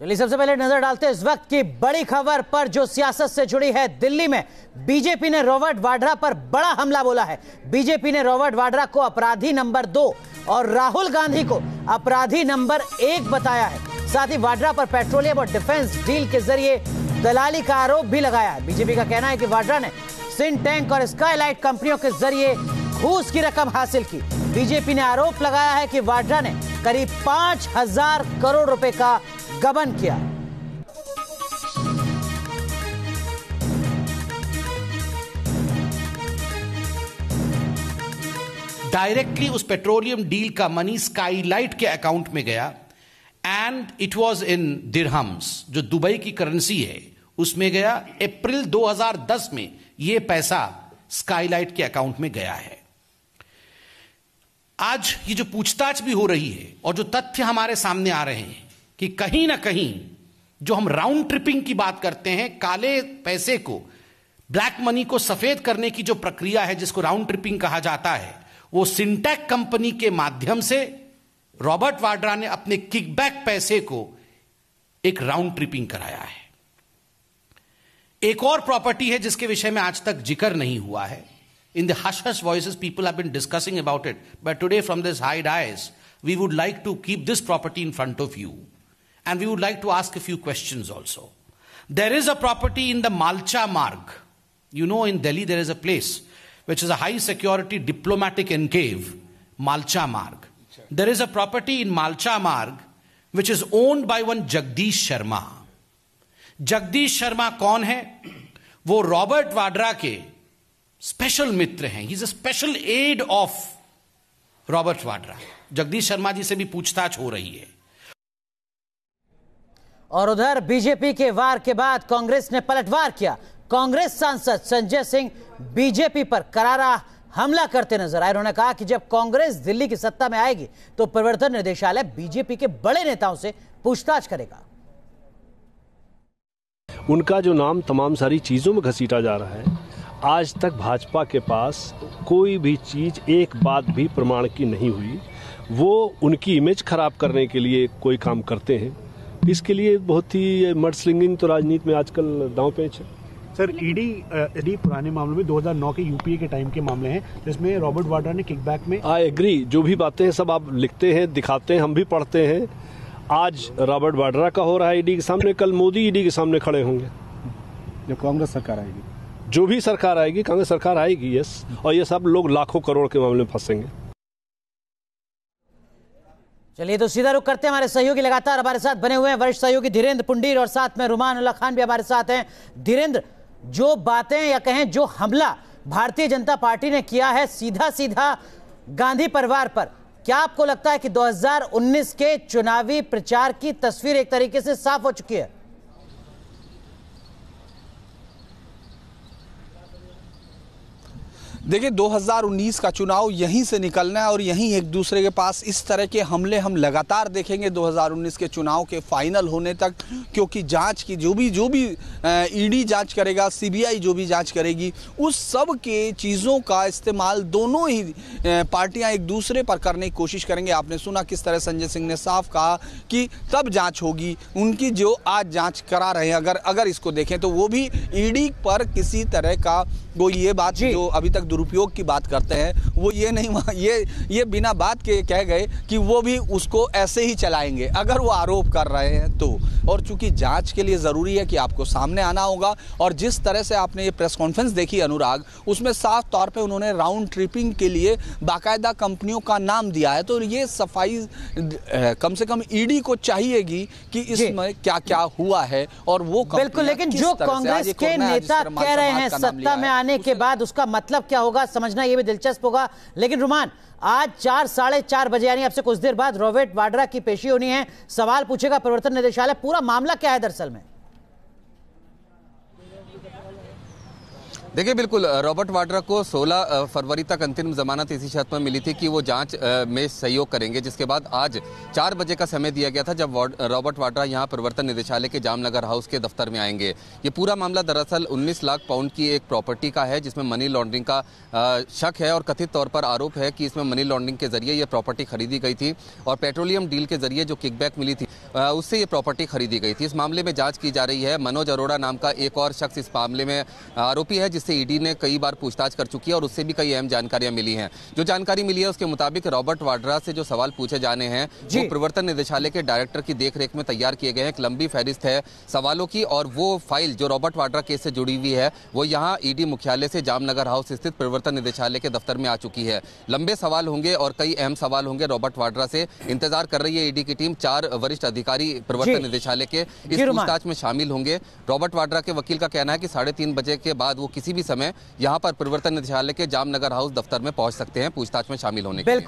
चलिए सबसे पहले नजर डालते हैं इस वक्त की बड़ी खबर पर जो सियासत से जुड़ी है। दिल्ली में बीजेपी ने रॉबर्ट वाड्रा पर बड़ा हमला बोला है। बीजेपी ने रॉबर्ट वाड्रा को अपराधी नंबर 2 और राहुल गांधी को अपराधी नंबर 1 बताया है। साथ ही वाड्रा पर पेट्रोलियम और डिफेंस डील के जरिए दलाली का आरोप भी लगाया है। बीजेपी का कहना है कि वाड्रा ने सिंह टैंक और स्काईलाइट कंपनियों के जरिए घूस की रकम हासिल की। बीजेपी ने आरोप लगाया है कि वाड्रा ने करीब 5,000 करोड़ रुपए का गबन किया। डायरेक्टली उस पेट्रोलियम डील का मनी स्काईलाइट के अकाउंट में गया and it was in dirhams, जो दुबई की करेंसी है, उसमें गया। अप्रैल 2010 में यह पैसा स्काईलाइट के अकाउंट में गया है। आज ये जो पूछताछ भी हो रही है और जो तथ्य हमारे सामने आ रहे हैं कि कहीं ना कहीं जो हम राउंड ट्रिपिंग की बात करते हैं, काले पैसे को, ब्लैक मनी को सफेद करने की जो प्रक्रिया है जिसको राउंड ट्रिपिंग कहा जाता है, वो सिंटेक कंपनी के माध्यम से रॉबर्ट वाड्रा ने अपने किकबैक पैसे को एक राउंड ट्रिपिंग कराया है। एक और प्रॉपर्टी है जिसके विषय में आज तक जिक्र नहीं हुआ है। In the hush-hush voices, people have been discussing about it. But today, from this high dais, we would like to keep this property in front of you. And we would like to ask a few questions also. There is a property in the Malcha Marg. You know, in Delhi, there is a place which is a high-security diplomatic enclave, Malcha Marg. There is a property in Malcha Marg which is owned by one Jagdish Sharma. Jagdish Sharma कौन है? वो Robert Vadra के special मित्र हैं। He is a special aide of Robert Vadra. Jagdish Sharma ji से भी पूछताछ हो रही है। और उधर बीजेपी के वार के बाद कांग्रेस ने पलटवार किया। कांग्रेस सांसद संजय सिंह बीजेपी पर करारा हमला करते नजर आए। उन्होंने कहा कि जब कांग्रेस दिल्ली की सत्ता में आएगी तो प्रवर्तन निदेशालय बीजेपी के बड़े नेताओं से पूछताछ करेगा। उनका जो नाम तमाम सारी चीजों में घसीटा जा रहा है, आज तक भाजपा के पास कोई भी चीज, एक बात भी प्रमाण की नहीं हुई। वो उनकी इमेज खराब करने के लिए कोई काम करते हैं। इसके लिए बहुत ही मडस्लिंगिंग तो राजनीति में आजकल दांव पेच है। सर, ईडी पुराने मामलों में 2009 के यूपीए के टाइम के मामले हैं जिसमें रॉबर्ट वाड्रा ने किकबैक में। आई एग्री, जो भी बातें हैं सब आप लिखते हैं, दिखाते हैं, हम भी पढ़ते हैं। आज रॉबर्ट वाड्रा का हो रहा है ईडी के सामने, कल मोदी ईडी के सामने खड़े होंगे। जब कांग्रेस सरकार आएगी, जो भी सरकार आएगी, कांग्रेस सरकार आएगी, यस, और ये सब लोग लाखों करोड़ के मामले में फंसेंगे। चलिए तो सीधा रुख करते हैं। हमारे सहयोगी लगातार हमारे साथ बने हुए हैं, वरिष्ठ सहयोगी धीरेन्द्र पुंडीर और साथ में रुमान उल्लाह खान भी हमारे साथ हैं। धीरेन्द्र, जो बातें या कहें जो हमला भारतीय जनता पार्टी ने किया है सीधा सीधा गांधी परिवार पर, क्या आपको लगता है कि 2019 के चुनावी प्रचार की तस्वीर एक तरीके से साफ हो चुकी है? देखिए, 2019 का चुनाव यहीं से निकलना है और यहीं एक दूसरे के पास इस तरह के हमले हम लगातार देखेंगे 2019 के चुनाव के फाइनल होने तक, क्योंकि जांच की जो भी ईडी जांच करेगा, सीबीआई जो भी जांच करेगी, उस सब के चीज़ों का इस्तेमाल दोनों ही पार्टियां एक दूसरे पर करने की कोशिश करेंगे। आपने सुना किस तरह संजय सिंह ने साफ कहा कि तब जाँच होगी। उनकी जो आज जाँच करा रहे हैं, अगर इसको देखें तो वो भी ईडी पर किसी तरह का वो ये बात जो अभी तक दुरुपयोग की बात करते हैं, वो ये नहीं, ये बिना बात के कह गए कि वो भी उसको ऐसे ही चलाएंगे अगर वो आरोप कर रहे हैं तो। और चूंकि जांच के लिए ज़रूरी है कि आपको सामने आना होगा, और जिस तरह से आपने ये प्रेस कॉन्फ्रेंस देखी अनुराग, उसमें साफ तौर पे उन्होंने राउंड ट्रिपिंग के लिए बाकायदा कंपनियों का नाम दिया है। तो ये सफाई कम से कम ईडी को चाहिएगी कि इसमें क्या क्या हुआ है और वो बिल्कुल। लेकिन जो कांग्रेस के नेता कह रहे हैं सत्ता में आने के बाद, उसका मतलब क्या होगा समझना ये भी दिलचस्प होगा। लेकिन रुमान, आज 4, साढ़े 4 बजे यानी अब से कुछ देर बाद रॉबर्ट वाड्रा की पेशी होनी है, सवाल पूछेगा प्रवर्तन निदेशालय। पूरा मामला क्या है दरअसल में? देखिए, बिल्कुल रॉबर्ट वाड्रा को 16 फरवरी तक अंतरिम जमानत इसी शर्त में मिली थी कि वो जांच में सहयोग करेंगे, जिसके बाद आज 4 बजे का समय दिया गया था जब रॉबर्ट वाड्रा यहां प्रवर्तन निदेशालय के जामनगर हाउस के दफ्तर में आएंगे। ये पूरा मामला दरअसल 19 लाख पाउंड की एक प्रॉपर्टी का है, जिसमें मनी लॉन्ड्रिंग का शक है और कथित तौर पर आरोप है कि इसमें मनी लॉन्ड्रिंग के जरिए ये प्रॉपर्टी खरीदी गई थी और पेट्रोलियम डील के जरिए जो किकबैक मिली थी उससे ये प्रॉपर्टी खरीदी गई थी। इस मामले में जांच की जा रही है। मनोज अरोड़ा नाम का एक और शख्स इस मामले में आरोपी है, जिससे ईडी ने कई बार पूछताछ कर चुकी है और उससे भी कई अहम जानकारियां मिली हैं। जो जानकारी मिली है उसके मुताबिक रॉबर्ट वाड्रा से जो सवाल पूछे जाने हैं वो प्रवर्तन निदेशालय के डायरेक्टर की देखरेख में तैयार किए गए हैं। एक लंबी फहरिस्त है सवालों की और वो फाइल जो रॉबर्ट वाड्रा केस से जुड़ी हुई है वो यहाँ ईडी मुख्यालय से जामनगर हाउस स्थित प्रवर्तन निदेशालय के दफ्तर में आ चुकी है। लंबे सवाल होंगे और कई अहम सवाल होंगे रॉबर्ट वाड्रा से। इंतजार कर रही है ईडी की टीम। 4 वरिष्ठ अधिकारी प्रवर्तन निदेशालय के इस पूछताछ में शामिल होंगे। रॉबर्ट वाड्रा के वकील का कहना है कि 3:30 बजे के बाद वो किसी भी समय यहां पर प्रवर्तन निदेशालय के जामनगर हाउस दफ्तर में पहुंच सकते हैं पूछताछ में शामिल होने के लिए।